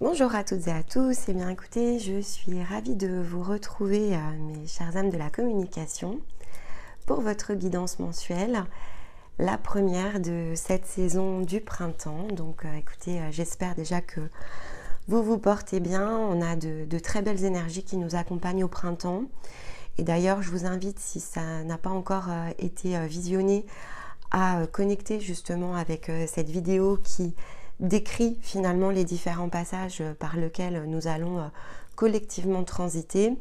Bonjour à toutes et à tous, et bien écoutez, je suis ravie de vous retrouver mes chères âmes de la communication pour votre guidance mensuelle, la première de cette saison du printemps. Donc écoutez, j'espère déjà que vous vous portez bien, on a de très belles énergies qui nous accompagnent au printemps. Et d'ailleurs, je vous invite, si ça n'a pas encore été visionné, à connecter justement avec cette vidéo qui décrit finalement les différents passages par lesquels nous allons collectivement transiter.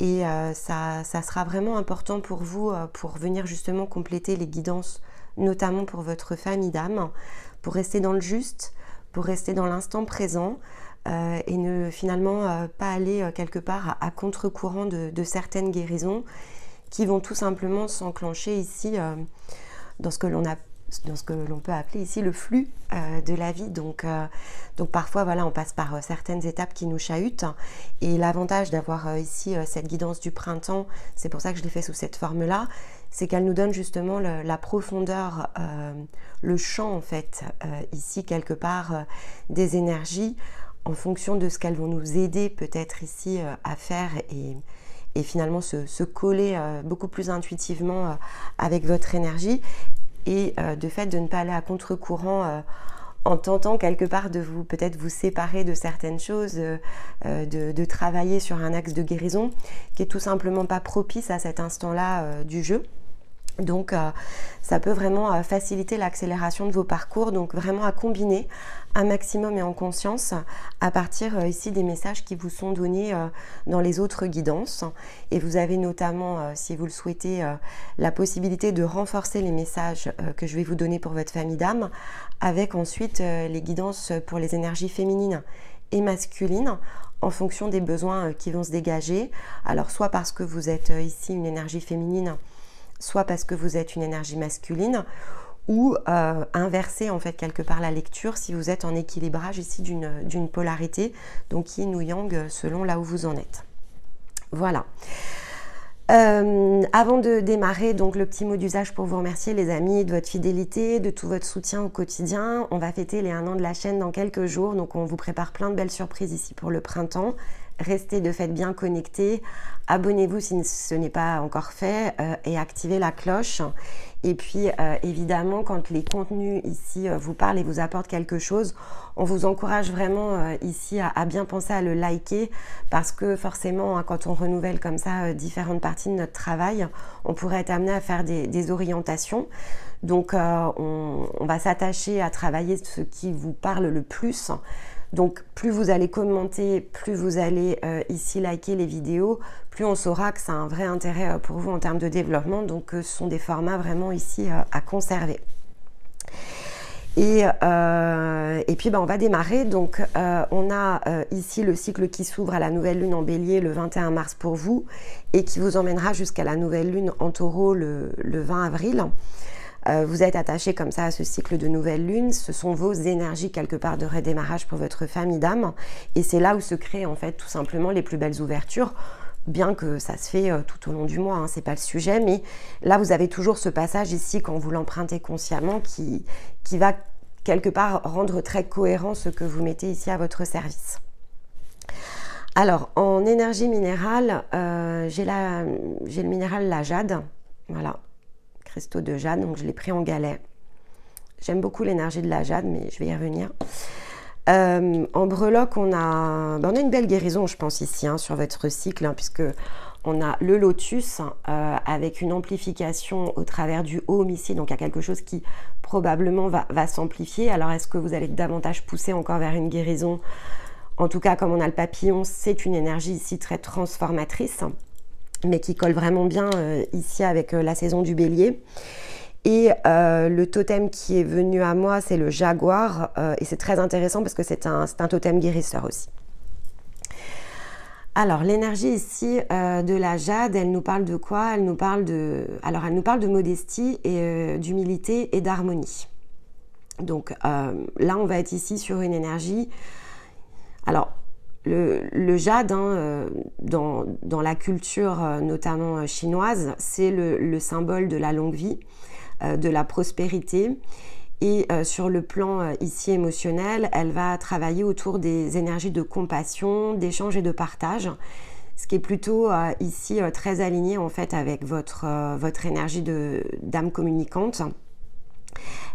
Et ça sera vraiment important pour vous pour venir justement compléter les guidances, notamment pour votre famille d'âme, pour rester dans le juste, pour rester dans l'instant présent et ne finalement pas aller quelque part à contre-courant de certaines guérisons qui vont tout simplement s'enclencher ici dans ce que l'on peut appeler ici le flux de la vie. Donc parfois, voilà, on passe par certaines étapes qui nous chahutent. Et l'avantage d'avoir ici cette guidance du printemps, c'est pour ça que je l'ai fait sous cette forme-là, c'est qu'elle nous donne justement la profondeur, le champ en fait, ici quelque part, des énergies en fonction de ce qu'elles vont nous aider peut-être ici à faire et finalement se coller beaucoup plus intuitivement avec votre énergie. Et de fait de ne pas aller à contre-courant en tentant quelque part de peut-être vous séparer de certaines choses, de travailler sur un axe de guérison qui est tout simplement pas propice à cet instant-là du jeu. Donc ça peut vraiment faciliter l'accélération de vos parcours, donc vraiment à combiner un maximum et en conscience à partir ici des messages qui vous sont donnés dans les autres guidances. Et vous avez notamment, si vous le souhaitez, la possibilité de renforcer les messages que je vais vous donner pour votre famille d'âme, avec ensuite les guidances pour les énergies féminines et masculines en fonction des besoins qui vont se dégager. Alors soit parce que vous êtes ici une énergie féminine, soit parce que vous êtes une énergie masculine, ou inverser en fait quelque part la lecture si vous êtes en équilibrage ici d'une polarité, donc yin ou yang selon là où vous en êtes. Voilà. Avant de démarrer, donc le petit mot d'usage pour vous remercier les amis de votre fidélité, de tout votre soutien au quotidien. On va fêter les 1 an de la chaîne dans quelques jours, donc on vous prépare plein de belles surprises ici pour le printemps. Restez de fait bien connectés, abonnez-vous si ce n'est pas encore fait et activez la cloche. Et puis évidemment, quand les contenus ici vous parlent et vous apportent quelque chose, on vous encourage vraiment ici à bien penser à le liker, parce que forcément quand on renouvelle comme ça différentes parties de notre travail, on pourrait être amené à faire des orientations. Donc on va s'attacher à travailler ce qui vous parle le plus. Donc plus vous allez commenter, plus vous allez ici liker les vidéos, plus on saura que ça a un vrai intérêt pour vous en termes de développement. Donc ce sont des formats vraiment ici à conserver. Et puis on va démarrer. Donc on a ici le cycle qui s'ouvre à la nouvelle lune en bélier le 21 mars pour vous et qui vous emmènera jusqu'à la nouvelle lune en taureau le 20 avril. Vous êtes attaché comme ça à ce cycle de nouvelle lune, ce sont vos énergies quelque part de redémarrage pour votre famille d'âme, et c'est là où se créent en fait tout simplement les plus belles ouvertures, bien que ça se fait tout au long du mois, hein, c'est pas le sujet, mais là vous avez toujours ce passage ici quand vous l'empruntez consciemment qui va quelque part rendre très cohérent ce que vous mettez ici à votre service. Alors en énergie minérale, j'ai le minéral la jade, voilà. Cristaux de jade, donc je l'ai pris en galet. J'aime beaucoup l'énergie de la jade, mais je vais y revenir. En breloque, on a une belle guérison, je pense, ici, hein, sur votre cycle, hein, puisque on a le lotus avec une amplification au travers du home ici, donc il y a quelque chose qui probablement va s'amplifier. Alors, est-ce que vous allez davantage pousser encore vers une guérison? En tout cas, comme on a le papillon, c'est une énergie ici très transformatrice, mais qui colle vraiment bien ici avec la saison du bélier. Et le totem qui est venu à moi, c'est le jaguar, et c'est très intéressant parce que c'est un totem guérisseur aussi. Alors l'énergie ici de la jade, elle nous parle de quoi? Elle nous parle de modestie et d'humilité et d'harmonie. Donc là on va être ici sur une énergie, alors le jade, hein, dans la culture notamment chinoise, c'est le symbole de la longue vie, de la prospérité. Et sur le plan ici émotionnel, elle va travailler autour des énergies de compassion, d'échange et de partage, ce qui est plutôt ici très aligné en fait avec votre énergie d'âme communicante.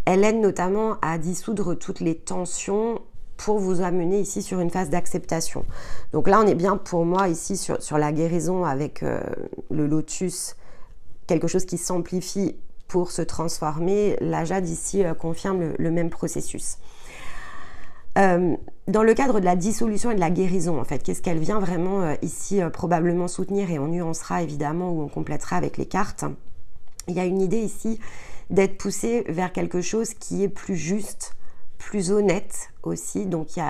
Elle aide notamment à dissoudre toutes les tensions pour vous amener ici sur une phase d'acceptation. Donc là, on est bien pour moi ici sur la guérison avec le lotus, quelque chose qui s'amplifie pour se transformer. La jade ici confirme le même processus. Dans le cadre de la dissolution et de la guérison, en fait, qu'est-ce qu'elle vient vraiment ici probablement soutenir, et on nuancera évidemment ou on complétera avec les cartes. Il y a une idée ici d'être poussé vers quelque chose qui est plus juste, plus honnête aussi. Donc il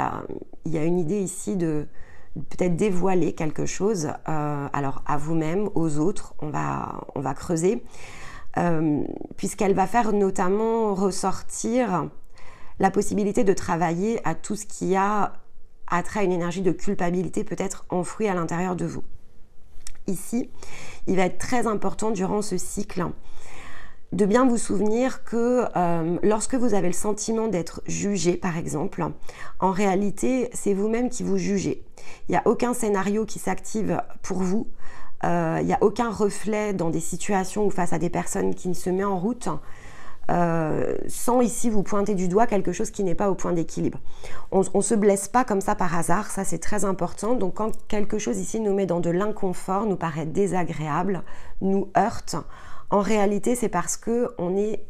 y a une idée ici de peut-être dévoiler quelque chose, alors à vous-même, aux autres, on va creuser, puisqu'elle va faire notamment ressortir la possibilité de travailler à tout ce qui a attrait à une énergie de culpabilité peut-être enfouie à l'intérieur de vous. Ici, il va être très important durant ce cycle de bien vous souvenir que lorsque vous avez le sentiment d'être jugé, par exemple, en réalité, c'est vous-même qui vous jugez. Il n'y a aucun scénario qui s'active pour vous. Il n'y a aucun reflet dans des situations ou face à des personnes qui ne se met en route sans ici vous pointer du doigt quelque chose qui n'est pas au point d'équilibre. On ne se blesse pas comme ça par hasard, ça c'est très important. Donc quand quelque chose ici nous met dans de l'inconfort, nous paraît désagréable, nous heurte, en réalité c'est parce qu'on est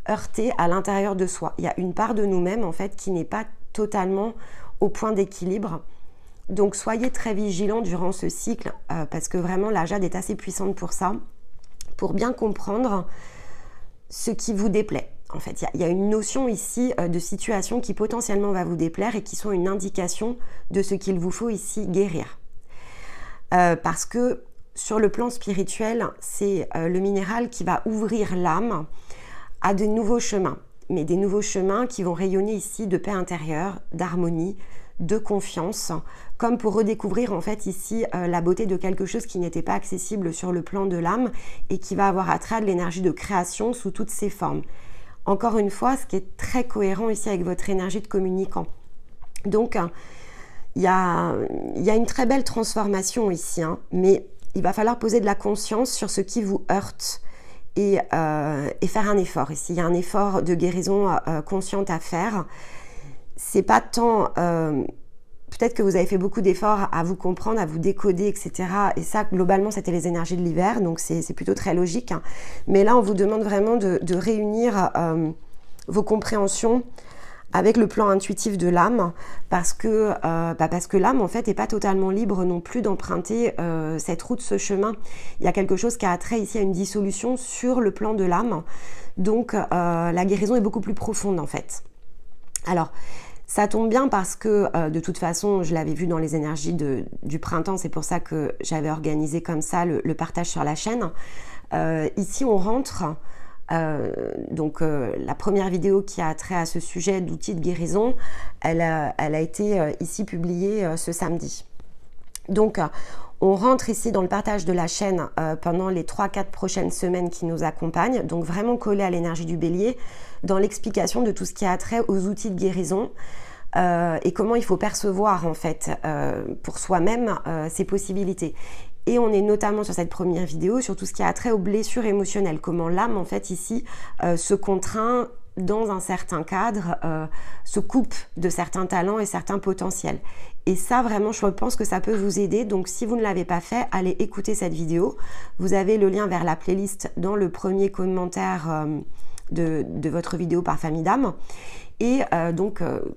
heurté à l'intérieur de soi. Il y a une part de nous-mêmes en fait qui n'est pas totalement au point d'équilibre. Donc soyez très vigilants durant ce cycle parce que vraiment la jade est assez puissante pour ça, pour bien comprendre ce qui vous déplaît. En fait, il y a une notion ici de situation qui potentiellement va vous déplaire et qui sont une indication de ce qu'il vous faut ici guérir. Parce que sur le plan spirituel, c'est le minéral qui va ouvrir l'âme à de nouveaux chemins, mais des nouveaux chemins qui vont rayonner ici de paix intérieure, d'harmonie, de confiance, comme pour redécouvrir en fait ici la beauté de quelque chose qui n'était pas accessible sur le plan de l'âme et qui va avoir attrait à de l'énergie de création sous toutes ses formes. Encore une fois, ce qui est très cohérent ici avec votre énergie de communicant. Donc, il y a une très belle transformation ici, hein, mais il va falloir poser de la conscience sur ce qui vous heurte et faire un effort. Ici, il y a un effort de guérison consciente à faire. C'est pas tant... peut-être que vous avez fait beaucoup d'efforts à vous comprendre, à vous décoder, etc. Et ça, globalement, c'était les énergies de l'hiver, donc c'est plutôt très logique. Hein. Mais là, on vous demande vraiment de réunir vos compréhensions avec le plan intuitif de l'âme, parce que l'âme, en fait, n'est pas totalement libre non plus d'emprunter cette route, ce chemin. Il y a quelque chose qui a attrait ici à une dissolution sur le plan de l'âme. Donc, la guérison est beaucoup plus profonde, en fait. Alors, ça tombe bien parce que de toute façon, je l'avais vu dans les énergies du printemps, c'est pour ça que j'avais organisé comme ça le partage sur la chaîne. Ici, on rentre, la première vidéo qui a trait à ce sujet d'outils de guérison, elle a été ici publiée ce samedi. Donc, on rentre ici dans le partage de la chaîne pendant les 3-4 prochaines semaines qui nous accompagnent, donc vraiment collé à l'énergie du bélier, dans l'explication de tout ce qui a trait aux outils de guérison et comment il faut percevoir en fait pour soi-même ces possibilités. Et on est notamment sur cette première vidéo sur tout ce qui a trait aux blessures émotionnelles, comment l'âme en fait ici se contraint dans un certain cadre, se coupe de certains talents et certains potentiels. Et ça, vraiment, je pense que ça peut vous aider. Donc, si vous ne l'avez pas fait, allez écouter cette vidéo. Vous avez le lien vers la playlist dans le premier commentaire de votre vidéo par famille d'âme. Et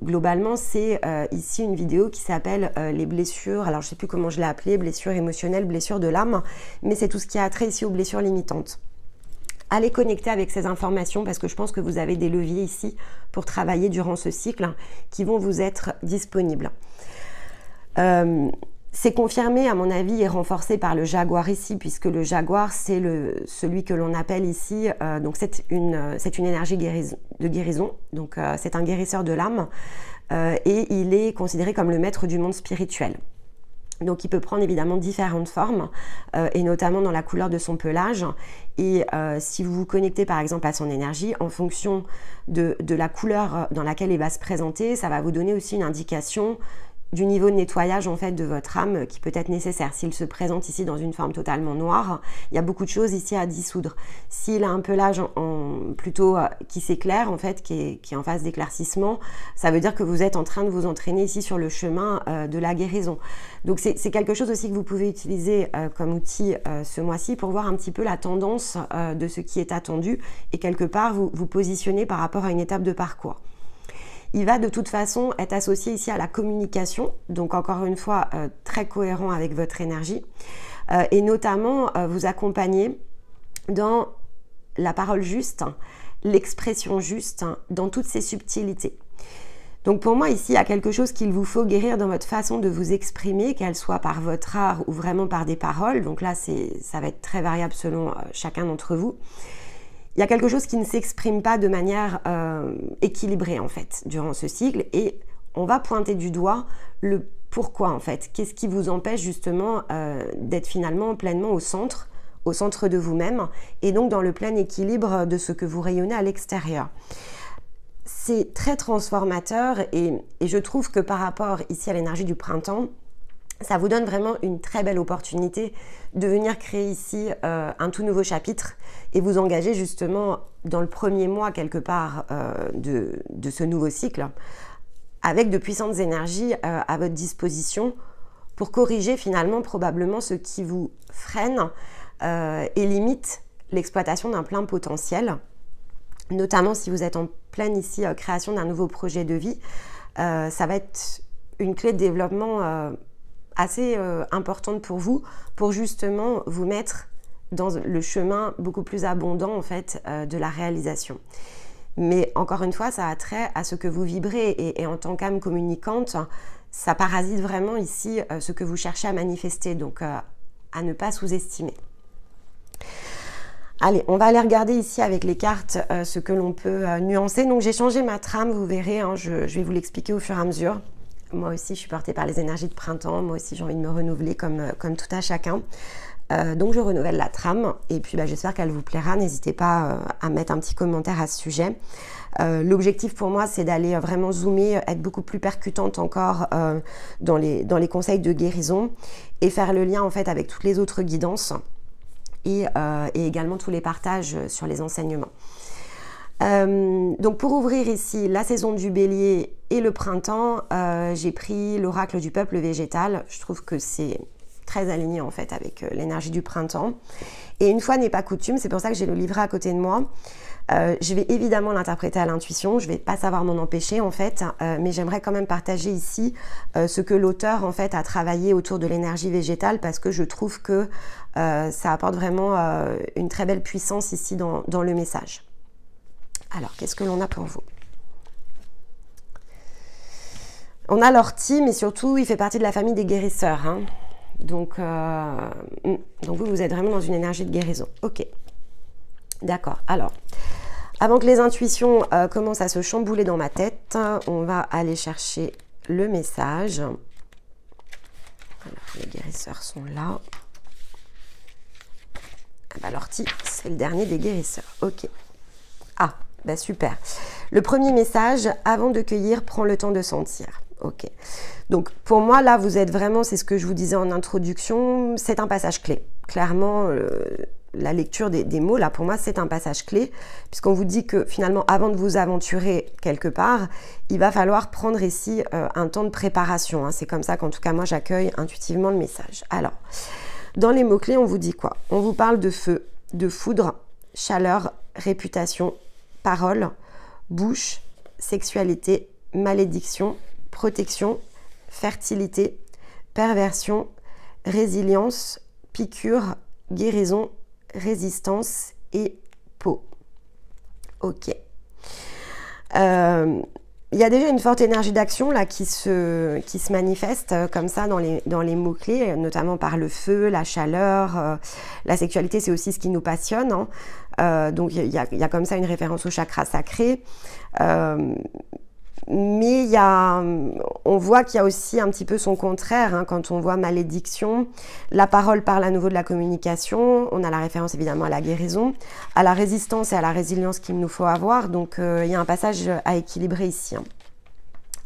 globalement, c'est ici une vidéo qui s'appelle les blessures, alors je ne sais plus comment je l'ai appelée, blessures émotionnelles, blessures de l'âme, mais c'est tout ce qui a trait ici aux blessures limitantes. Allez connecter avec ces informations parce que je pense que vous avez des leviers ici pour travailler durant ce cycle qui vont vous être disponibles. C'est confirmé à mon avis et renforcé par le jaguar ici, puisque le jaguar c'est celui que l'on appelle ici, donc c'est une énergie de guérison, donc c'est un guérisseur de l'âme et il est considéré comme le maître du monde spirituel. Donc il peut prendre évidemment différentes formes et notamment dans la couleur de son pelage. Et si vous vous connectez par exemple à son énergie, en fonction de la couleur dans laquelle il va se présenter, ça va vous donner aussi une indication du niveau de nettoyage en fait de votre âme qui peut être nécessaire. S'il se présente ici dans une forme totalement noire, il y a beaucoup de choses ici à dissoudre. S'il a un pelage plutôt qui s'éclaire en fait, qui est en phase d'éclaircissement, ça veut dire que vous êtes en train de vous entraîner ici sur le chemin de la guérison. Donc c'est quelque chose aussi que vous pouvez utiliser comme outil ce mois-ci pour voir un petit peu la tendance de ce qui est attendu et quelque part vous positionner par rapport à une étape de parcours. Il va de toute façon être associé ici à la communication, donc encore une fois très cohérent avec votre énergie et notamment vous accompagner dans la parole juste, l'expression juste, dans toutes ses subtilités. Donc pour moi ici il y a quelque chose qu'il vous faut guérir dans votre façon de vous exprimer, qu'elle soit par votre art ou vraiment par des paroles. Donc là ça va être très variable selon chacun d'entre vous. Il y a quelque chose qui ne s'exprime pas de manière équilibrée en fait durant ce cycle et on va pointer du doigt le pourquoi en fait. Qu'est-ce qui vous empêche justement d'être finalement pleinement au centre de vous-même et donc dans le plein équilibre de ce que vous rayonnez à l'extérieur. C'est très transformateur et je trouve que par rapport ici à l'énergie du printemps, ça vous donne vraiment une très belle opportunité de venir créer ici un tout nouveau chapitre et vous engager justement dans le premier mois quelque part de ce nouveau cycle avec de puissantes énergies à votre disposition pour corriger finalement probablement ce qui vous freine et limite l'exploitation d'un plein potentiel, notamment si vous êtes en pleine ici création d'un nouveau projet de vie. Ça va être une clé de développement assez importante pour vous, pour justement vous mettre dans le chemin beaucoup plus abondant en fait de la réalisation. Mais encore une fois, ça a trait à ce que vous vibrez et en tant qu'âme communicante, ça parasite vraiment ici ce que vous cherchez à manifester, donc à ne pas sous-estimer. Allez, on va aller regarder ici avec les cartes ce que l'on peut nuancer. Donc j'ai changé ma trame, vous verrez, hein, je vais vous l'expliquer au fur et à mesure. Moi aussi, je suis portée par les énergies de printemps. Moi aussi, j'ai envie de me renouveler comme tout à chacun. Donc, je renouvelle la trame. Et puis, j'espère qu'elle vous plaira. N'hésitez pas à mettre un petit commentaire à ce sujet. L'objectif pour moi, c'est d'aller vraiment zoomer, être beaucoup plus percutante encore dans les conseils de guérison et faire le lien en fait avec toutes les autres guidances et également tous les partages sur les enseignements. Donc pour ouvrir ici la saison du bélier et le printemps, j'ai pris l'oracle du peuple végétal. Je trouve que c'est très aligné en fait avec l'énergie du printemps. Et une fois n'est pas coutume, c'est pour ça que j'ai le livret à côté de moi. Je vais évidemment l'interpréter à l'intuition, je ne vais pas savoir m'en empêcher en fait, mais j'aimerais quand même partager ici ce que l'auteur en fait a travaillé autour de l'énergie végétale parce que je trouve que ça apporte vraiment une très belle puissance ici dans le message. Alors, qu'est-ce que l'on a pour vous? On a l'ortie, mais surtout, il fait partie de la famille des guérisseurs. Hein. Donc vous êtes vraiment dans une énergie de guérison. Ok, d'accord. Alors, avant que les intuitions commencent à se chambouler dans ma tête, on va aller chercher le message. Alors, les guérisseurs sont là. L'ortie, c'est le dernier des guérisseurs. Ok. Ah, super. Le premier message, avant de cueillir, prends le temps de sentir. Ok. Donc, pour moi, là, vous êtes vraiment, c'est ce que je vous disais en introduction, c'est un passage clé. Clairement, la lecture des mots, là, pour moi, c'est un passage clé, puisqu'on vous dit que, finalement, avant de vous aventurer quelque part, il va falloir prendre ici un temps de préparation. Hein. C'est comme ça qu'en tout cas, moi, j'accueille intuitivement le message. Alors, dans les mots-clés, on vous dit quoi? On vous parle de feu, de foudre, chaleur, réputation, parole, bouche, sexualité, malédiction, protection, fertilité, perversion, résilience, piqûre, guérison, résistance et peau. Ok. Il y a déjà une forte énergie d'action là qui se manifeste comme ça dans les mots-clés, notamment par le feu, la chaleur, la sexualité, c'est aussi ce qui nous passionne. Hein. Donc il y a comme ça une référence au chakra sacré. Mais on voit qu'il y a aussi un petit peu son contraire, hein, quand on voit malédiction. La parole parle à nouveau de la communication. On a la référence évidemment à la guérison, à la résistance et à la résilience qu'il nous faut avoir. Donc il y a un passage à équilibrer ici, hein.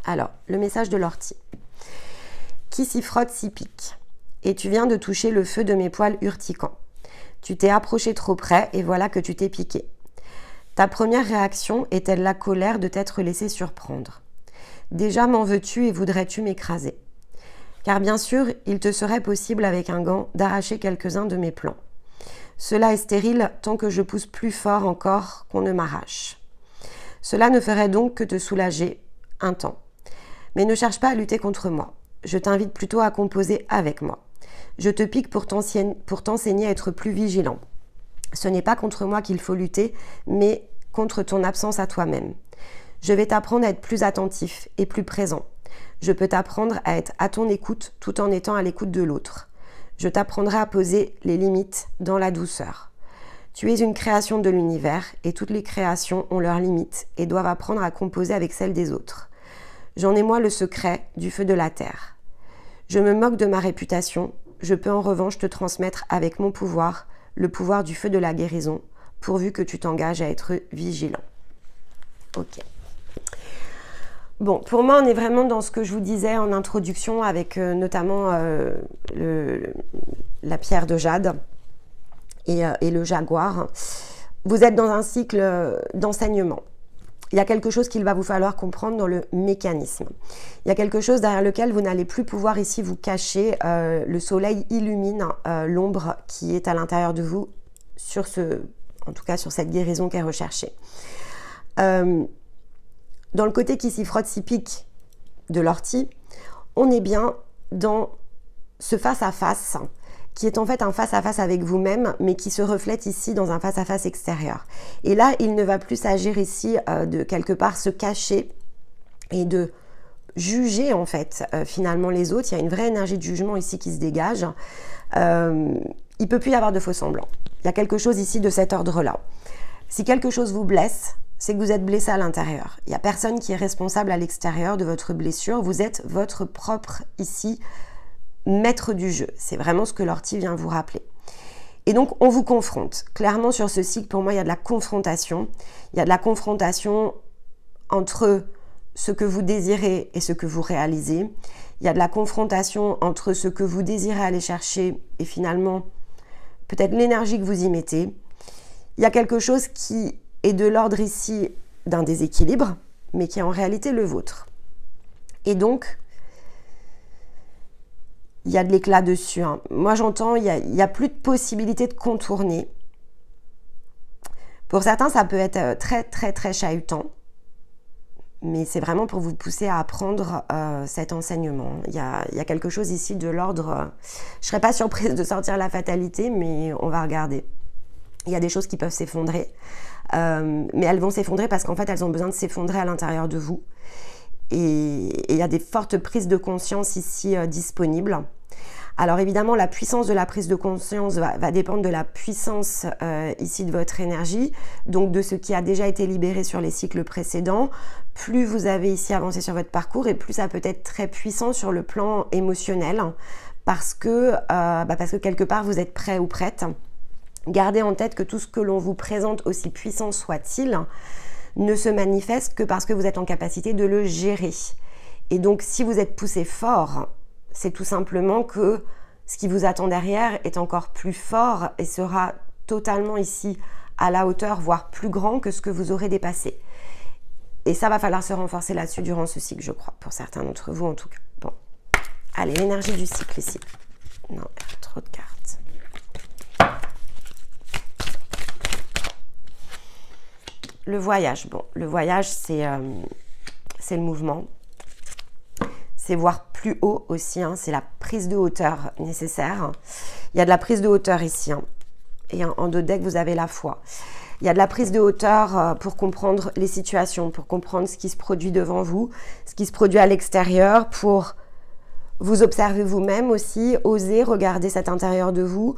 Alors, le message de l'ortie. Qui s'y frotte s'y pique. Et tu viens de toucher le feu de mes poils urticants. Tu t'es approché trop près et voilà que tu t'es piqué. Ta première réaction est-elle la colère de t'être laissé surprendre? Déjà m'en veux-tu et voudrais-tu m'écraser? Car bien sûr, il te serait possible avec un gant d'arracher quelques-uns de mes plans. Cela est stérile tant que je pousse plus fort encore qu'on ne m'arrache. Cela ne ferait donc que te soulager un temps. Mais ne cherche pas à lutter contre moi. Je t'invite plutôt à composer avec moi. Je te pique pour t'enseigner à être plus vigilant. Ce n'est pas contre moi qu'il faut lutter, mais contre ton absence à toi-même. Je vais t'apprendre à être plus attentif et plus présent. Je peux t'apprendre à être à ton écoute tout en étant à l'écoute de l'autre. Je t'apprendrai à poser les limites dans la douceur. Tu es une création de l'univers et toutes les créations ont leurs limites et doivent apprendre à composer avec celles des autres. J'en ai moi le secret du feu de la terre. Je me moque de ma réputation, je peux en revanche te transmettre avec mon pouvoir le pouvoir du feu de la guérison, pourvu que tu t'engages à être vigilant. Ok. Bon, pour moi, on est vraiment dans ce que je vous disais en introduction avec notamment la pierre de jade et le jaguar. Vous êtes dans un cycle d'enseignement. Il y a quelque chose qu'il va vous falloir comprendre dans le mécanisme. Il y a quelque chose derrière lequel vous n'allez plus pouvoir ici vous cacher. Le soleil illumine l'ombre qui est à l'intérieur de vous, en tout cas sur cette guérison qui est recherchée. Dans le côté qui s'y frotte, s'y pique de l'ortie, on est bien dans ce face-à-face qui est en fait un face-à-face avec vous-même, mais qui se reflète ici dans un face-à-face extérieur. Et là, il ne va plus s'agir ici de quelque part se cacher et de juger en fait finalement les autres. Il y a une vraie énergie de jugement ici qui se dégage. Il ne peut plus y avoir de faux semblants. Il y a quelque chose ici de cet ordre-là. Si quelque chose vous blesse, c'est que vous êtes blessé à l'intérieur. Il n'y a personne qui est responsable à l'extérieur de votre blessure. Vous êtes votre propre ici maître du jeu. C'est vraiment ce que l'ortie vient vous rappeler. Et donc, on vous confronte. Clairement, sur ce cycle, pour moi, il y a de la confrontation. Il y a de la confrontation entre ce que vous désirez et ce que vous réalisez. Il y a de la confrontation entre ce que vous désirez aller chercher et finalement, peut-être l'énergie que vous y mettez. Il y a quelque chose qui est de l'ordre ici d'un déséquilibre, mais qui est en réalité le vôtre. Et donc, il y a de l'éclat dessus, hein. Moi, j'entends, il y a plus de possibilité de contourner. Pour certains, ça peut être très, très, très chahutant. Mais c'est vraiment pour vous pousser à apprendre cet enseignement. Il y a quelque chose ici de l'ordre... je ne serais pas surprise de sortir la fatalité, mais on va regarder. Il y a des choses qui peuvent s'effondrer. Mais elles vont s'effondrer parce qu'en fait, elles ont besoin de s'effondrer à l'intérieur de vous. Et il y a des fortes prises de conscience ici disponibles. Alors évidemment, la puissance de la prise de conscience va dépendre de la puissance ici de votre énergie, donc de ce qui a déjà été libéré sur les cycles précédents. Plus vous avez ici avancé sur votre parcours et plus ça peut être très puissant sur le plan émotionnel parce que quelque part vous êtes prêt ou prête. Gardez en tête que tout ce que l'on vous présente, aussi puissant soit-il, ne se manifeste que parce que vous êtes en capacité de le gérer. Et donc, si vous êtes poussé fort, c'est tout simplement que ce qui vous attend derrière est encore plus fort et sera totalement ici à la hauteur, voire plus grand que ce que vous aurez dépassé. Et ça va falloir se renforcer là-dessus durant ce cycle, je crois, pour certains d'entre vous en tout cas. Bon, allez, l'énergie du cycle ici. Non, trop de cartes. Le voyage, bon, le voyage, c'est le mouvement. C'est voir plus haut aussi, hein, c'est la prise de hauteur nécessaire. Il y a de la prise de hauteur ici, hein, et en dos de deck, vous avez la foi. Il y a de la prise de hauteur pour comprendre les situations, pour comprendre ce qui se produit devant vous, ce qui se produit à l'extérieur, pour vous observer vous-même aussi, oser regarder cet intérieur de vous.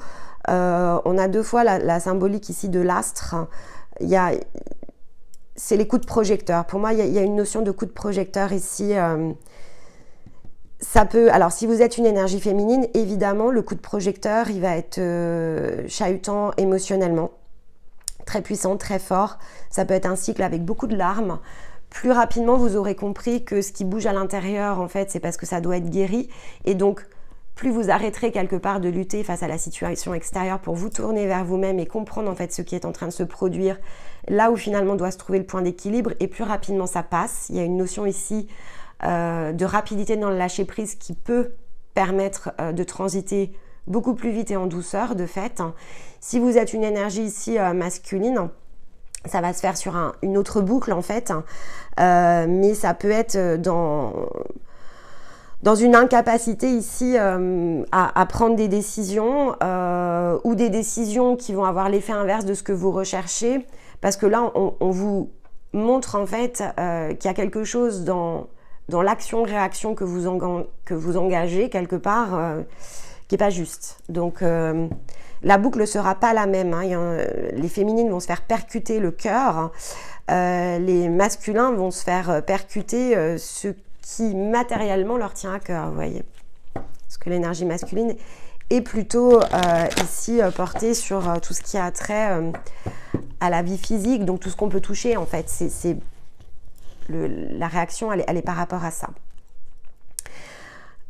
On a deux fois la symbolique ici de l'astre. Il y a c'est les coups de projecteur. Pour moi, il y a une notion de coup de projecteur ici. Ça peut, alors si vous êtes une énergie féminine, évidemment, le coup de projecteur, il va être chahutant émotionnellement, très puissant, très fort. Ça peut être un cycle avec beaucoup de larmes. Plus rapidement, vous aurez compris que ce qui bouge à l'intérieur, en fait, c'est parce que ça doit être guéri. Et donc, plus vous arrêterez quelque part de lutter face à la situation extérieure pour vous tourner vers vous-même et comprendre en fait ce qui est en train de se produire, là où finalement doit se trouver le point d'équilibre, et plus rapidement ça passe. Il y a une notion ici de rapidité dans le lâcher-prise qui peut permettre de transiter beaucoup plus vite et en douceur de fait. Si vous êtes une énergie ici masculine, ça va se faire sur une autre boucle en fait, mais ça peut être dans une incapacité ici à prendre des décisions ou des décisions qui vont avoir l'effet inverse de ce que vous recherchez, parce que là on vous montre en fait qu'il y a quelque chose dans l'action-réaction que vous engagez quelque part qui n'est pas juste. Donc la boucle ne sera pas la même, hein. Les féminines vont se faire percuter le cœur, les masculins vont se faire percuter ce qui matériellement leur tient à cœur, vous voyez. Parce que l'énergie masculine est plutôt ici portée sur tout ce qui a trait à la vie physique, donc tout ce qu'on peut toucher en fait. La réaction, elle est par rapport à ça.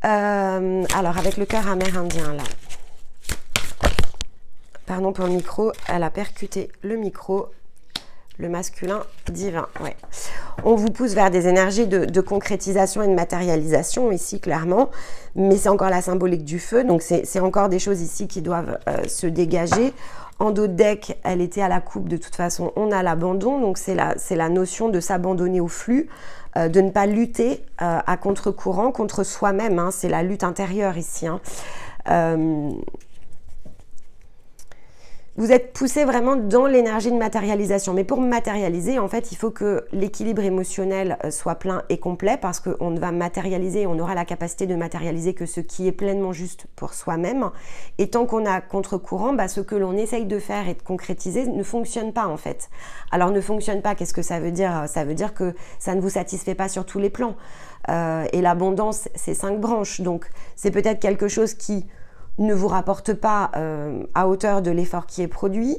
Alors, avec le cœur amérindien, là. Pardon pour le micro, elle a percuté le micro. Le masculin divin, ouais. On vous pousse vers des énergies de concrétisation et de matérialisation ici, clairement. Mais c'est encore la symbolique du feu. Donc, c'est encore des choses ici qui doivent se dégager. En dos de deck, elle était à la coupe. De toute façon, on a l'abandon. Donc, c'est la notion de s'abandonner au flux, de ne pas lutter à contre-courant, contre soi-même. Hein. C'est la lutte intérieure ici. Hein. Vous êtes poussé vraiment dans l'énergie de matérialisation. Mais pour matérialiser, en fait, il faut que l'équilibre émotionnel soit plein et complet, parce qu'on ne va matérialiser, on aura la capacité de matérialiser que ce qui est pleinement juste pour soi-même. Et tant qu'on a contre-courant, bah, ce que l'on essaye de faire et de concrétiser ne fonctionne pas, en fait. Alors, ne fonctionne pas, qu'est-ce que ça veut dire? Ça veut dire que ça ne vous satisfait pas sur tous les plans. Et l'abondance, c'est 5 branches. Donc, c'est peut-être quelque chose qui ne vous rapporte pas à hauteur de l'effort qui est produit.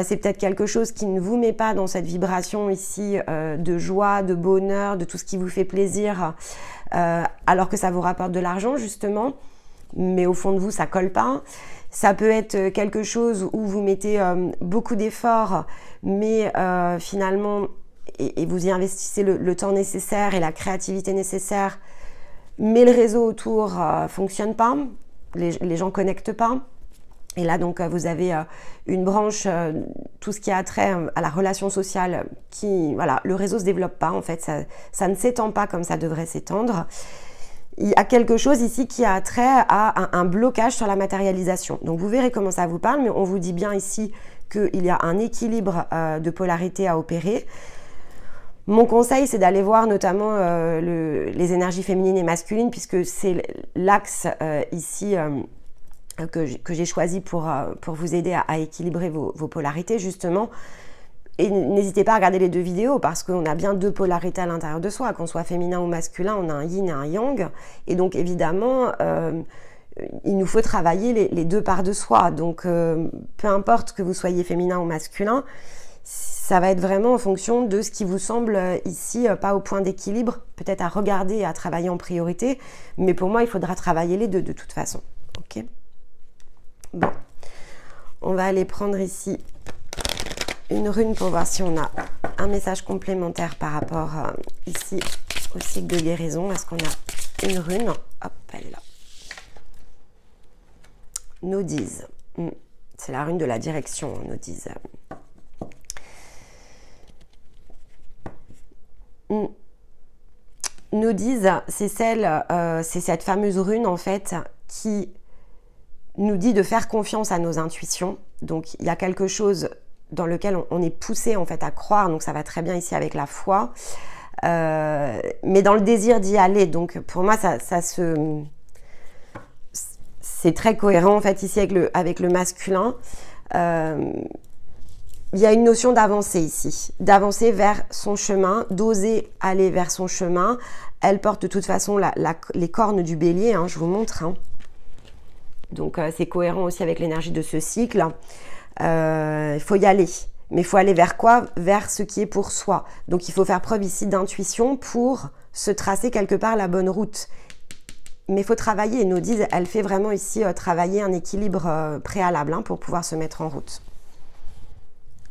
C'est peut-être quelque chose qui ne vous met pas dans cette vibration ici de joie, de bonheur, de tout ce qui vous fait plaisir, alors que ça vous rapporte de l'argent justement, mais au fond de vous ça colle pas. Ça peut être quelque chose où vous mettez beaucoup d'efforts, mais finalement, et vous y investissez le temps nécessaire et la créativité nécessaire, mais le réseau autour fonctionne pas. Les gens ne connectent pas. Et là, donc, vous avez une branche, tout ce qui a trait à la relation sociale, qui, voilà, le réseau ne se développe pas, en fait, ça ne s'étend pas comme ça devrait s'étendre. Il y a quelque chose ici qui a trait à un blocage sur la matérialisation. Donc, vous verrez comment ça vous parle, mais on vous dit bien ici qu'il y a un équilibre de polarité à opérer. Mon conseil, c'est d'aller voir notamment les énergies féminines et masculines, puisque c'est l'axe ici que j'ai choisi pour vous aider à équilibrer vos polarités, justement. Et n'hésitez pas à regarder les 2 vidéos, parce qu'on a bien 2 polarités à l'intérieur de soi. Qu'on soit féminin ou masculin, on a un yin et un yang. Et donc, évidemment, il nous faut travailler les 2 parts de soi. Donc, peu importe que vous soyez féminin ou masculin, ça va être vraiment en fonction de ce qui vous semble ici pas au point d'équilibre, peut-être à regarder et à travailler en priorité, mais pour moi il faudra travailler les 2 de toute façon. Ok. Bon, on va aller prendre ici une rune pour voir si on a un message complémentaire par rapport ici au cycle de guérison. Est-ce qu'on a une rune? Hop, elle est là. Nodise. C'est la rune de la direction, Nodise. Nodise, c'est cette fameuse rune en fait qui nous dit de faire confiance à nos intuitions. Donc il y a quelque chose dans lequel on est poussé en fait à croire, donc ça va très bien ici avec la foi, mais dans le désir d'y aller. Donc pour moi c'est très cohérent en fait ici avec le masculin. il y a une notion d'avancer ici, d'avancer vers son chemin, d'oser aller vers son chemin. Elle porte de toute façon les cornes du bélier, hein, je vous montre. Hein. Donc c'est cohérent aussi avec l'énergie de ce cycle. Il faut y aller. Mais il faut aller vers quoi? Vers ce qui est pour soi. Donc il faut faire preuve ici d'intuition pour se tracer quelque part la bonne route. Mais il faut travailler. Nos disent, elle fait vraiment ici travailler un équilibre préalable hein, pour pouvoir se mettre en route.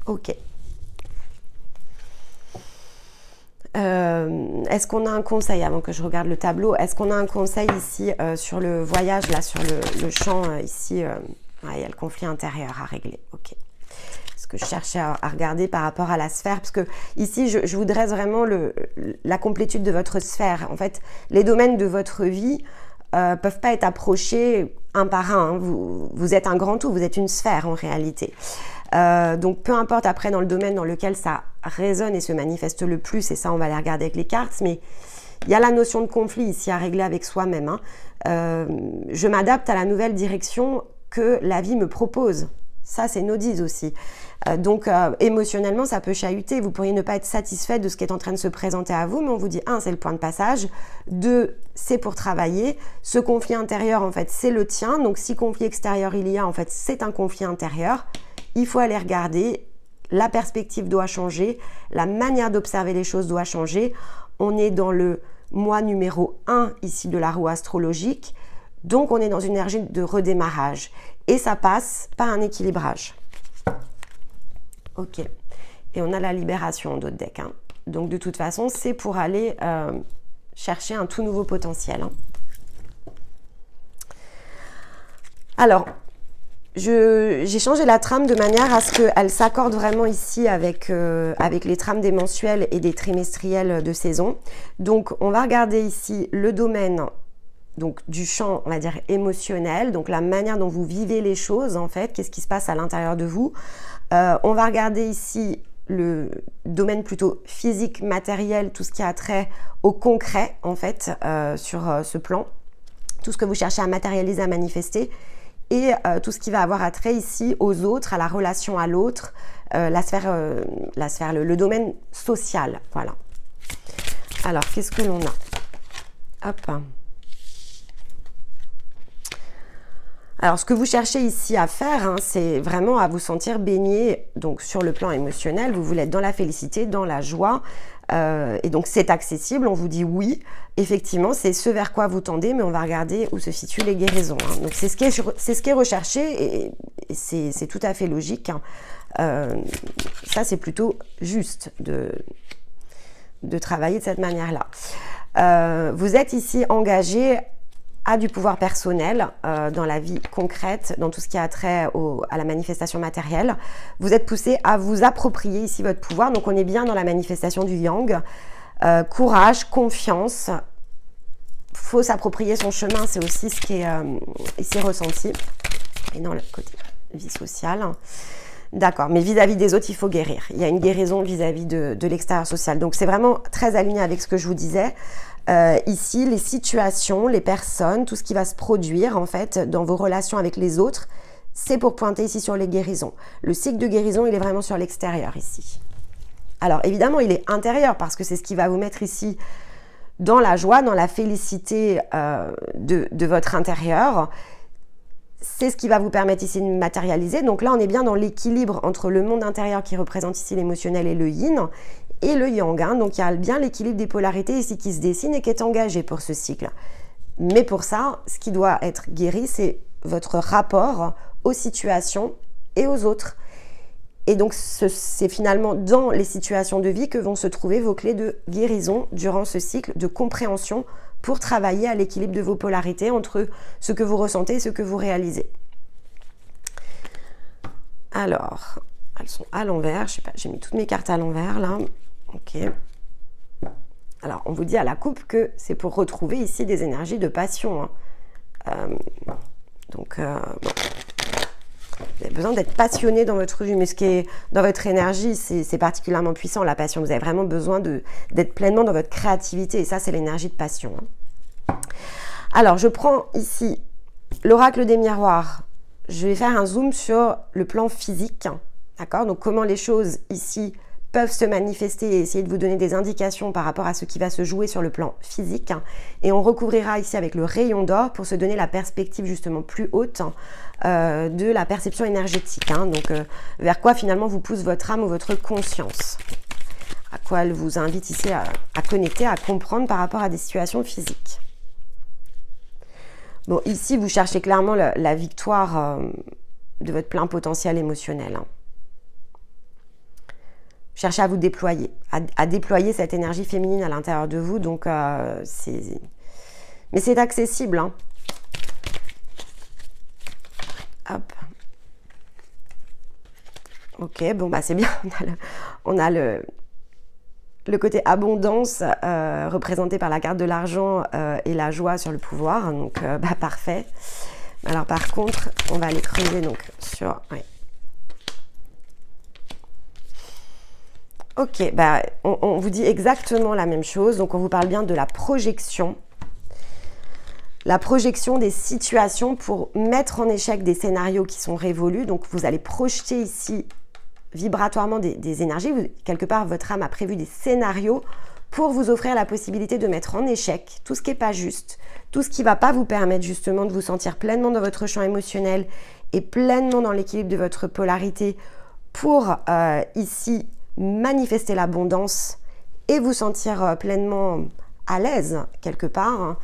Ok. Est-ce qu'on a un conseil, avant que je regarde le tableau, est-ce qu'on a un conseil ici sur le voyage, là, sur le champ, ici, il y a le conflit intérieur à régler. Ok. Ce que je cherchais à regarder par rapport à la sphère, parce que ici, je vous dresse vraiment la complétude de votre sphère. En fait, les domaines de votre vie peuvent pas être approchés un par un. Hein. Vous êtes un grand tout, vous êtes une sphère en réalité. Donc peu importe après dans le domaine dans lequel ça résonne et se manifeste le plus, et ça on va les regarder avec les cartes, mais il y a la notion de conflit ici à régler avec soi-même. Hein. Je m'adapte à la nouvelle direction que la vie me propose. Ça c'est nos disent aussi. Donc émotionnellement ça peut chahuter, vous pourriez ne pas être satisfait de ce qui est en train de se présenter à vous, mais on vous dit 1 c'est le point de passage, 2 c'est pour travailler, ce conflit intérieur en fait c'est le tien, donc si conflit extérieur il y a en fait c'est un conflit intérieur. Il faut aller regarder, la perspective doit changer, la manière d'observer les choses doit changer. On est dans le mois numéro 1 ici de la roue astrologique, donc on est dans une énergie de redémarrage. Et ça passe par un équilibrage. Ok. Et on a la libération en d'autres decks. Hein. Donc de toute façon, c'est pour aller chercher un tout nouveau potentiel. Hein. Alors, j'ai changé la trame de manière à ce qu'elle s'accorde vraiment ici avec les trames des mensuels et des trimestriels de saison. Donc, on va regarder ici le domaine donc, du champ, on va dire, émotionnel, donc la manière dont vous vivez les choses, en fait, qu'est-ce qui se passe à l'intérieur de vous. On va regarder ici le domaine plutôt physique, matériel, tout ce qui a trait au concret, en fait, sur ce plan. Tout ce que vous cherchez à matérialiser, à manifester. Et tout ce qui va avoir attrait ici aux autres, à la relation à l'autre, le domaine social. Voilà. Alors, qu'est-ce que l'on a? Hop. Alors, ce que vous cherchez ici à faire, hein, c'est vraiment à vous sentir baigné. Donc, sur le plan émotionnel, vous voulez être dans la félicité, dans la joie. Et donc, c'est accessible. On vous dit oui. Effectivement, c'est ce vers quoi vous tendez, mais on va regarder où se situent les guérisons. Hein. Donc, c'est ce qui est recherché et c'est tout à fait logique. Hein. Ça, c'est plutôt juste de travailler de cette manière-là. Vous êtes ici engagé à du pouvoir personnel dans la vie concrète, dans tout ce qui a trait à la manifestation matérielle. Vous êtes poussé à vous approprier ici votre pouvoir. Donc, on est bien dans la manifestation du yang. Courage, confiance. Faut s'approprier son chemin, c'est aussi ce qui est ici ressenti. Et dans le côté vie sociale. D'accord, mais vis-à-vis des autres, il faut guérir. Il y a une guérison vis-à-vis de l'extérieur social. Donc, c'est vraiment très aligné avec ce que je vous disais. Ici, les situations, les personnes, tout ce qui va se produire en fait dans vos relations avec les autres, c'est pour pointer ici sur les guérisons. Le cycle de guérison, il est vraiment sur l'extérieur ici. Alors évidemment, il est intérieur parce que c'est ce qui va vous mettre ici dans la joie, dans la félicité de votre intérieur. C'est ce qui va vous permettre ici de matérialiser. Donc là, on est bien dans l'équilibre entre le monde intérieur qui représente ici l'émotionnel et le yin et le yang. Hein. Donc il y a bien l'équilibre des polarités ici qui se dessine et qui est engagé pour ce cycle. Mais pour ça, ce qui doit être guéri, c'est votre rapport aux situations et aux autres. Et donc c'est finalement dans les situations de vie que vont se trouver vos clés de guérison durant ce cycle de compréhension pour travailler à l'équilibre de vos polarités entre ce que vous ressentez et ce que vous réalisez. Alors, elles sont à l'envers. Je sais pas, j'ai mis toutes mes cartes à l'envers là. Ok. Alors, on vous dit à la coupe que c'est pour retrouver ici des énergies de passion. Hein. Bon. Vous avez besoin d'être passionné dans votre vie, mais ce qui est dans votre énergie, c'est particulièrement puissant, la passion. Vous avez vraiment besoin d'être pleinement dans votre créativité, et ça, c'est l'énergie de passion. Hein. Alors, je prends ici l'oracle des miroirs. Je vais faire un zoom sur le plan physique. D'accord? Donc comment les choses ici peuvent se manifester et essayer de vous donner des indications par rapport à ce qui va se jouer sur le plan physique. Et on recouvrira ici avec le rayon d'or pour se donner la perspective justement plus haute de la perception énergétique. Donc vers quoi finalement vous pousse votre âme ou votre conscience. À quoi elle vous invite ici à connecter, à comprendre par rapport à des situations physiques. Bon, ici vous cherchez clairement la victoire de votre plein potentiel émotionnel. Cherchez à vous déployer, à déployer cette énergie féminine à l'intérieur de vous. Donc, mais c'est accessible. Hop. Ok, bon, bah c'est bien. On a le côté abondance représenté par la carte de l'argent et la joie sur le pouvoir. Donc, bah parfait. Alors, par contre, on va aller creuser donc sur... Ouais. Ok, bah, on vous dit exactement la même chose. Donc, on vous parle bien de la projection. La projection des situations pour mettre en échec des scénarios qui sont révolus. Donc, vous allez projeter ici vibratoirement des énergies. Quelque part, votre âme a prévu des scénarios pour vous offrir la possibilité de mettre en échec tout ce qui n'est pas juste, tout ce qui ne va pas vous permettre justement de vous sentir pleinement dans votre champ émotionnel et pleinement dans l'équilibre de votre polarité pour ici manifester l'abondance et vous sentir pleinement à l'aise quelque part.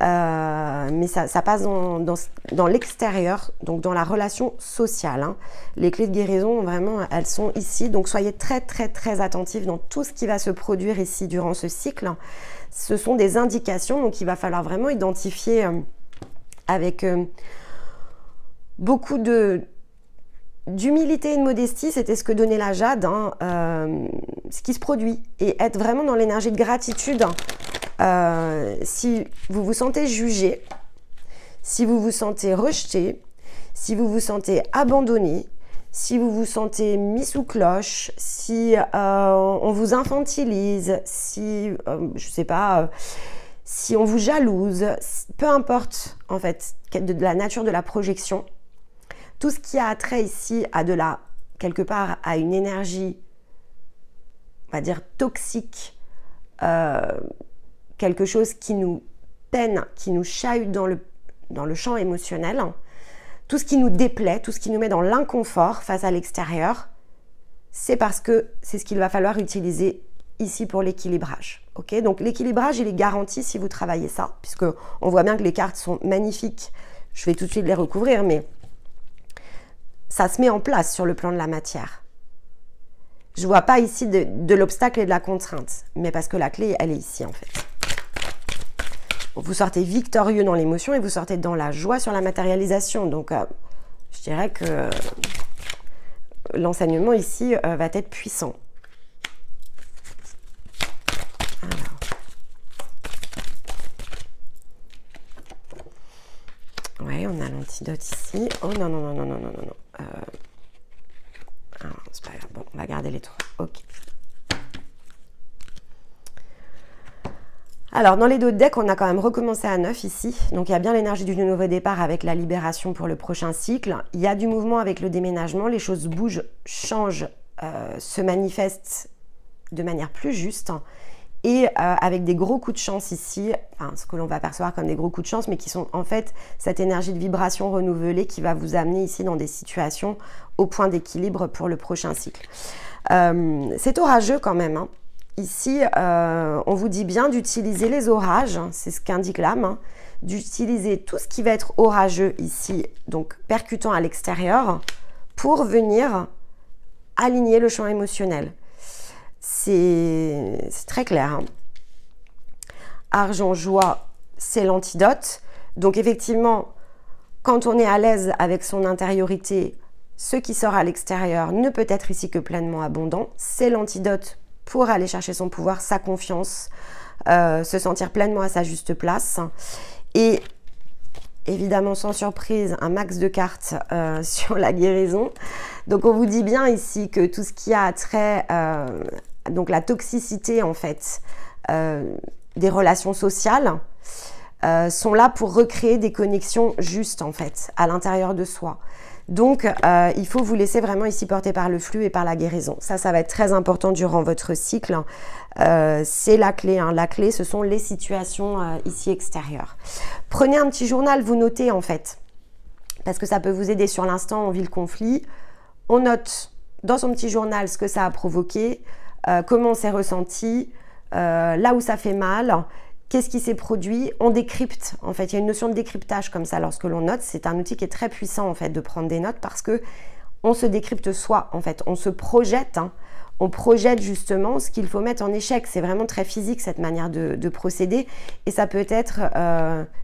Mais ça passe dans l'extérieur, donc dans la relation sociale. Les clés de guérison, vraiment, elles sont ici. Donc, soyez très, très, très attentifs dans tout ce qui va se produire ici durant ce cycle. Ce sont des indications, donc il va falloir vraiment identifier avec beaucoup d'humilité et de modestie, c'était ce que donnait la Jade, ce qui se produit, et être vraiment dans l'énergie de gratitude. Si vous vous sentez jugé, si vous vous sentez rejeté, si vous vous sentez abandonné, si vous vous sentez mis sous cloche, si on vous infantilise, si, je sais pas, si on vous jalouse, peu importe en fait de la nature de la projection, tout ce qui a trait ici à quelque part à une énergie, on va dire toxique, quelque chose qui nous peine, qui nous chahute dans le champ émotionnel, tout ce qui nous déplaît, tout ce qui nous met dans l'inconfort face à l'extérieur, c'est parce que c'est ce qu'il va falloir utiliser ici pour l'équilibrage. Okay, donc l'équilibrage, il est garanti si vous travaillez ça, puisque on voit bien que les cartes sont magnifiques. Je vais tout de suite les recouvrir, mais ça se met en place sur le plan de la matière. Je ne vois pas ici de l'obstacle et de la contrainte, mais parce que la clé, elle est ici en fait. Vous sortez victorieux dans l'émotion et vous sortez dans la joie sur la matérialisation. Donc, je dirais que l'enseignement ici va être puissant. Ouais, on a l'antidote ici. Oh non, non, non, non, non, non, non, non. C'est pas grave. Bon, on va garder les trois. Ok. Alors, dans les deux decks, on a quand même recommencé à 9 ici. Donc, il y a bien l'énergie du nouveau départ avec la libération pour le prochain cycle. Il y a du mouvement avec le déménagement. Les choses bougent, changent, se manifestent de manière plus juste. Et avec des gros coups de chance ici, enfin, ce que l'on va percevoir comme des gros coups de chance, mais qui sont en fait cette énergie de vibration renouvelée qui va vous amener ici dans des situations au point d'équilibre pour le prochain cycle. C'est orageux quand même, Ici, on vous dit bien d'utiliser les orages, c'est ce qu'indique l'âme, d'utiliser tout ce qui va être orageux ici, donc percutant à l'extérieur, pour venir aligner le champ émotionnel. C'est très clair. Argent, joie, c'est l'antidote. Donc effectivement, quand on est à l'aise avec son intériorité, ce qui sort à l'extérieur ne peut être ici que pleinement abondant. C'est l'antidote pour aller chercher son pouvoir, sa confiance, se sentir pleinement à sa juste place. Et évidemment, sans surprise, un max de cartes sur la guérison. Donc, on vous dit bien ici que tout ce qui a trait, donc la toxicité en fait, des relations sociales, sont là pour recréer des connexions justes en fait, à l'intérieur de soi. Donc, il faut vous laisser vraiment ici porter par le flux et par la guérison. Ça va être très important durant votre cycle. C'est la clé. Hein. La clé, ce sont les situations ici extérieures. Prenez un petit journal, vous notez en fait. Parce que ça peut vous aider sur l'instant, on vit le conflit. On note dans son petit journal ce que ça a provoqué, comment on s'est ressenti, là où ça fait mal. Qu'est-ce qui s'est produit? On décrypte, en fait. Il y a une notion de décryptage comme ça lorsque l'on note. C'est un outil qui est très puissant, en fait, de prendre des notes parce que on se décrypte soi, en fait. On se projette, hein. On projette justement ce qu'il faut mettre en échec. C'est vraiment très physique, cette manière de procéder. Et ça peut être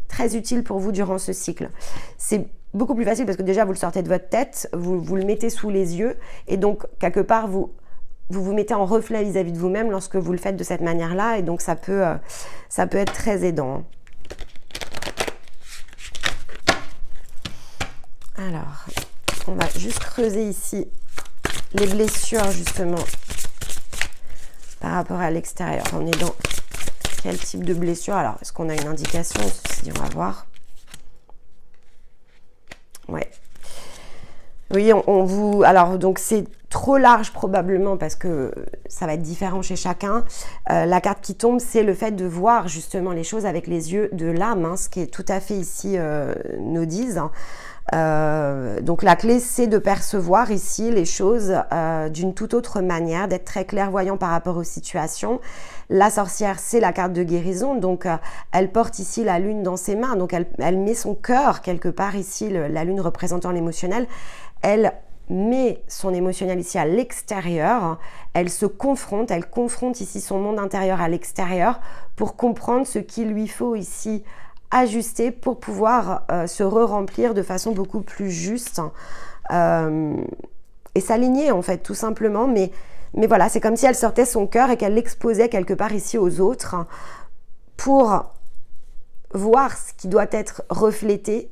très utile pour vous durant ce cycle. C'est beaucoup plus facile parce que déjà, vous le sortez de votre tête, vous le mettez sous les yeux. Et donc, quelque part, vous mettez en reflet vis-à-vis de vous-même lorsque vous le faites de cette manière-là. Et donc, ça peut être très aidant. Alors, on va juste creuser ici les blessures, justement, par rapport à l'extérieur. On est dans quel type de blessure? Alors, est-ce qu'on a une indication? Si on va voir. Ouais. Oui, alors, donc, c'est trop large probablement parce que ça va être différent chez chacun. La carte qui tombe, c'est le fait de voir justement les choses avec les yeux de l'âme, hein, ce qui est tout à fait ici nos disent. Donc la clé, c'est de percevoir ici les choses d'une toute autre manière, d'être très clairvoyant par rapport aux situations. La sorcière, c'est la carte de guérison, donc elle porte ici la lune dans ses mains, donc elle met son cœur quelque part ici, la lune représentant l'émotionnel. Elle met son émotionnel ici à l'extérieur, elle confronte ici son monde intérieur à l'extérieur pour comprendre ce qu'il lui faut ici ajuster pour pouvoir se re-remplir de façon beaucoup plus juste et s'aligner en fait tout simplement, mais voilà, c'est comme si elle sortait son cœur et qu'elle l'exposait quelque part ici aux autres pour voir ce qui doit être reflété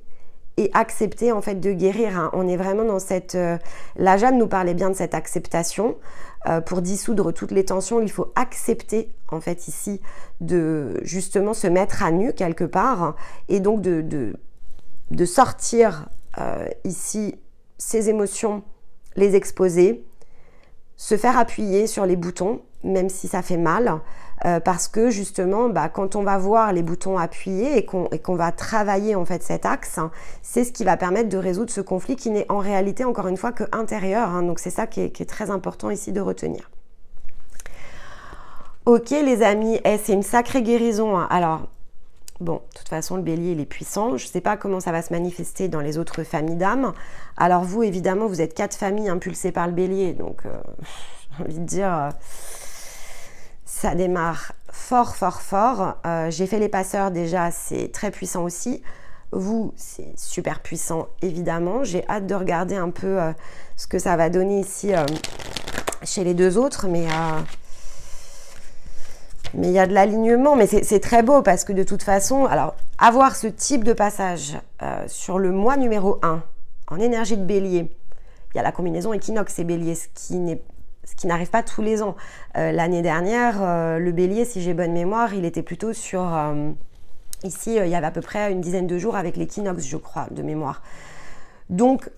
et accepter en fait de guérir. Hein. On est vraiment dans cette... la Jade nous parlait bien de cette acceptation. Pour dissoudre toutes les tensions, il faut accepter en fait ici de justement se mettre à nu quelque part et donc de sortir ici ses émotions, les exposer, se faire appuyer sur les boutons, même si ça fait mal, parce que justement, quand on va voir les boutons appuyés et qu'on va travailler en fait cet axe, hein, c'est ce qui va permettre de résoudre ce conflit qui n'est en réalité, encore une fois, que intérieur. Hein, donc c'est ça qui est très important ici de retenir. Ok les amis, c'est une sacrée guérison. Hein. Alors, bon, de toute façon, le bélier, il est puissant. Je ne sais pas comment ça va se manifester dans les autres familles d'âmes. Alors vous, évidemment, vous êtes 4 familles impulsées par le bélier, donc j'ai envie de dire... ça démarre fort, fort, fort. J'ai fait les passeurs déjà, c'est très puissant aussi. Vous, c'est super puissant, évidemment. J'ai hâte de regarder un peu ce que ça va donner ici chez les deux autres. Mais il y a de l'alignement. Mais c'est très beau parce que de toute façon, alors, avoir ce type de passage sur le mois numéro 1, en énergie de bélier, il y a la combinaison équinoxe et bélier, ce qui n'arrive pas tous les ans. L'année dernière, le bélier, si j'ai bonne mémoire, il était plutôt sur... ici, il y avait à peu près une dizaine de jours avec l'équinoxe, je crois, de mémoire. Donc,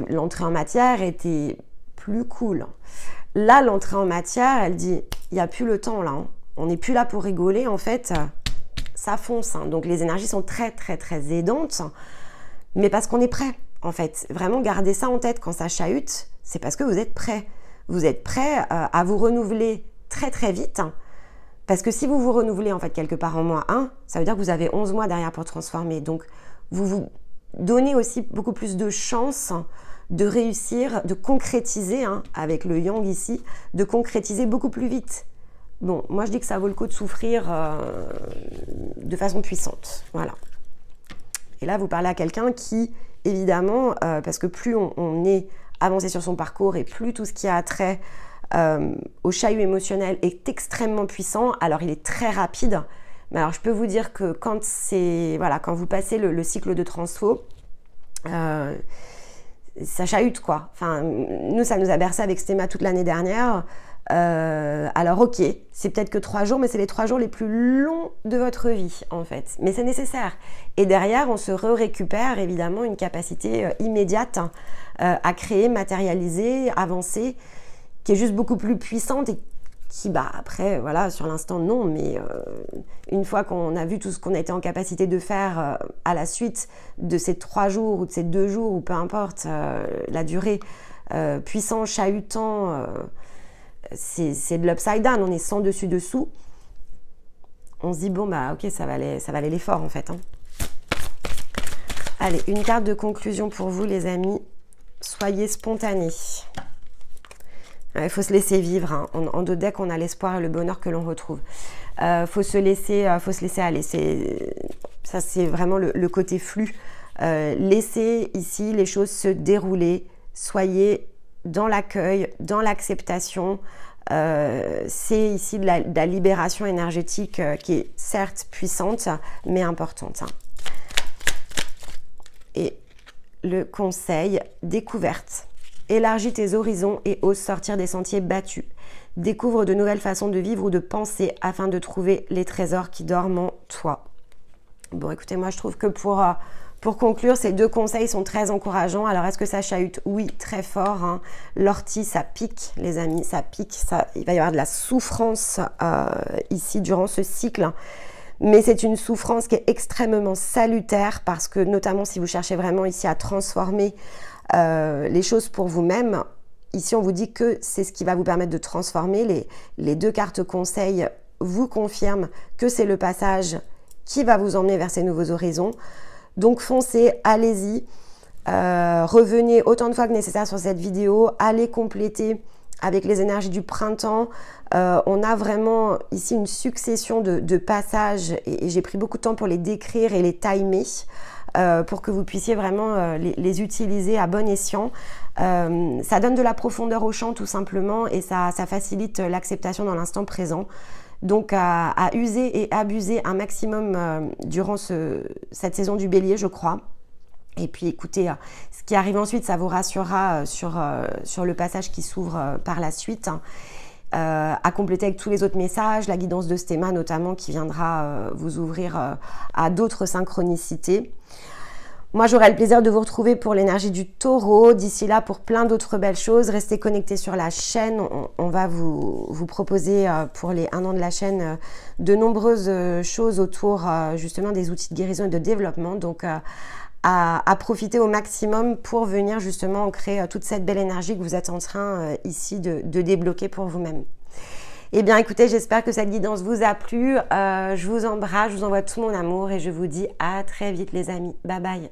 l'entrée en matière était plus cool. Là, l'entrée en matière, elle dit, il n'y a plus le temps là. Hein. On n'est plus là pour rigoler, en fait, ça fonce. Hein. Donc, les énergies sont très, très, très aidantes, mais parce qu'on est prêt, en fait. Vraiment, gardez ça en tête quand ça chahute, c'est parce que vous êtes prêt. Vous êtes prêt à vous renouveler très très vite, parce que si vous vous renouvelez en fait quelque part en mois 1, ça veut dire que vous avez 11 mois derrière pour transformer. Donc vous vous donnez aussi beaucoup plus de chances de réussir, de concrétiser, hein, avec le yang ici, de concrétiser beaucoup plus vite. Bon, moi je dis que ça vaut le coup de souffrir de façon puissante. Voilà. Et là vous parlez à quelqu'un qui, évidemment, parce que plus on est avancé sur son parcours et plus tout ce qui a trait au chahut émotionnel est extrêmement puissant. Alors il est très rapide, mais alors je peux vous dire que quand vous passez le cycle de transfo, ça chahute quoi. Enfin, nous ça nous a bercé avec Stéma toute l'année dernière. Alors ok, c'est peut-être que 3 jours, mais c'est les 3 jours les plus longs de votre vie en fait. Mais c'est nécessaire. Et derrière, on se récupère évidemment une capacité immédiate à créer, matérialiser, avancer, qui est juste beaucoup plus puissante et qui, après, voilà, sur l'instant, non, mais une fois qu'on a vu tout ce qu'on a été en capacité de faire à la suite de ces 3 jours ou de ces 2 jours, ou peu importe la durée, puissant, chahutant, c'est de l'upside down, on est sans dessus-dessous. On se dit, bon, ok, ça valait l'effort, en fait. Hein. Allez, une carte de conclusion pour vous, les amis. Soyez spontanés. Il faut se laisser vivre. Hein. En dos deck, on a l'espoir et le bonheur que l'on retrouve. Faut se laisser aller. Ça, c'est vraiment le côté flux. Laissez ici les choses se dérouler. Soyez dans l'accueil, dans l'acceptation. C'est ici de la libération énergétique qui est certes puissante, mais importante. Hein. Et le conseil, découverte. Élargis tes horizons et ose sortir des sentiers battus. Découvre de nouvelles façons de vivre ou de penser afin de trouver les trésors qui dorment en toi. Bon, écoutez, moi je trouve que pour conclure, ces 2 conseils sont très encourageants. Alors, est-ce que ça chahute? Oui, très fort. Hein. L'ortie, ça pique, les amis, ça pique. Il va y avoir de la souffrance ici durant ce cycle. Mais c'est une souffrance qui est extrêmement salutaire parce que, notamment si vous cherchez vraiment ici à transformer les choses pour vous-même, ici on vous dit que c'est ce qui va vous permettre de transformer. Les 2 cartes conseils vous confirment que c'est le passage qui va vous emmener vers ces nouveaux horizons. Donc foncez, allez-y, revenez autant de fois que nécessaire sur cette vidéo, allez compléter avec les énergies du printemps. On a vraiment ici une succession de passages et j'ai pris beaucoup de temps pour les décrire et les timer pour que vous puissiez vraiment les utiliser à bon escient. Ça donne de la profondeur au champ tout simplement et ça facilite l'acceptation dans l'instant présent. Donc à user et abuser un maximum durant cette saison du bélier, je crois. Et puis écoutez, ce qui arrive ensuite, ça vous rassurera sur le passage qui s'ouvre par la suite. À compléter avec tous les autres messages, la guidance de Stéma notamment qui viendra vous ouvrir à d'autres synchronicités. Moi, j'aurai le plaisir de vous retrouver pour l'énergie du taureau. D'ici là, pour plein d'autres belles choses, restez connectés sur la chaîne. On va vous proposer pour les 1 an de la chaîne de nombreuses choses autour justement des outils de guérison et de développement. Donc, à profiter au maximum pour venir justement ancrer toute cette belle énergie que vous êtes en train ici de débloquer pour vous-même. Eh bien, écoutez, j'espère que cette guidance vous a plu. Je vous embrasse, je vous envoie tout mon amour et je vous dis à très vite les amis. Bye bye.